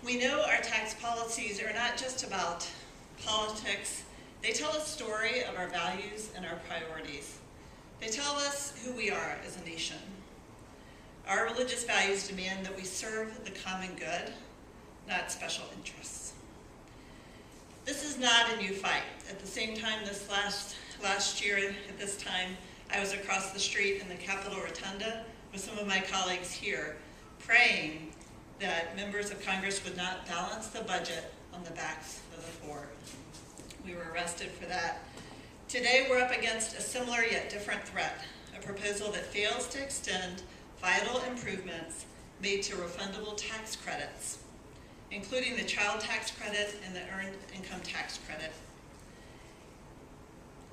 We know our tax policies are not just about politics. They tell a story of our values and our priorities. They tell us who we are as a nation. Our religious values demand that we serve the common good, not special interests. This is not a new fight. At the same time, this last year at this time, I was across the street in the Capitol Rotunda with some of my colleagues here, praying that members of Congress would not balance the budget on the backs of the poor. We were arrested for that. Today we're up against a similar yet different threat, a proposal that fails to extend vital improvements made to refundable tax credits, including the child tax credit and the earned income tax credit.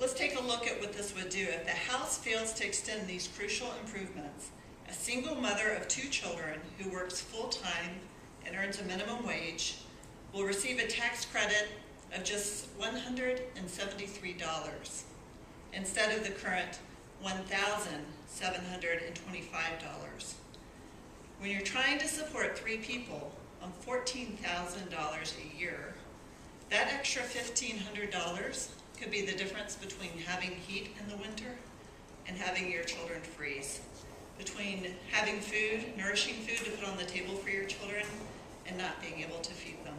Let's take a look at what this would do. If the House fails to extend these crucial improvements, a single mother of 2 children who works full-time and earns a minimum wage will receive a tax credit of just $173 instead of the current $1,725. When you're trying to support 3 people on $14,000 a year, that extra $1,500 could be the difference between having heat in the winter and having your children freeze, between having food, nourishing food to put on the table for your children and not being able to feed them.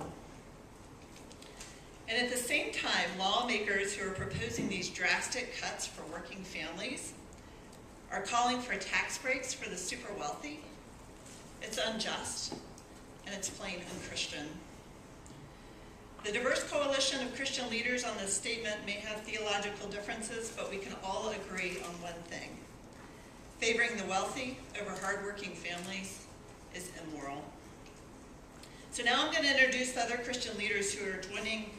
And at the same time, lawmakers who are proposing these drastic cuts for working families are calling for tax breaks for the super wealthy. It's unjust, and it's plain unchristian. The diverse coalition of Christian leaders on this statement may have theological differences, but we can all agree on one thing. Favoring the wealthy over hardworking families is immoral. So now I'm going to introduce the other Christian leaders who are joining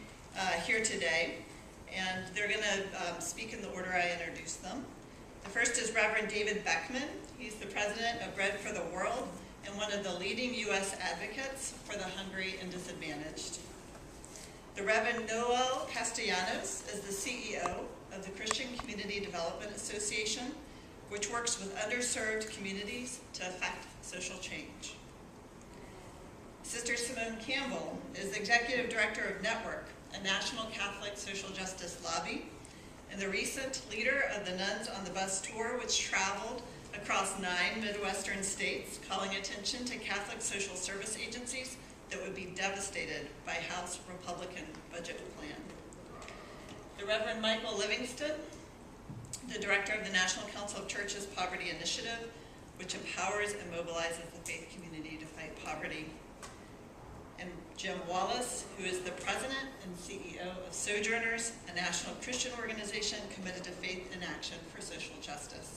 here today, and they're going to speak in the order I introduced them. The first is Reverend David Beckman. He's the president of Bread for the World and one of the leading U.S. advocates for the hungry and disadvantaged. The Reverend Noel Castellanos is the CEO of the Christian Community Development Association, which works with underserved communities to effect social change. Sister Simone Campbell is the executive director of Network, a national Catholic social justice lobby, and the recent leader of the Nuns on the Bus tour, which traveled across 9 Midwestern states, calling attention to Catholic social service agencies that would be devastated by House Republican budget plan. The Reverend Michael Livingston, the director of the National Council of Churches Poverty Initiative, which empowers and mobilizes the faith community to fight poverty. And Jim Wallace, who is the president and CEO of Sojourners, a national Christian organization committed to faith in action for social justice.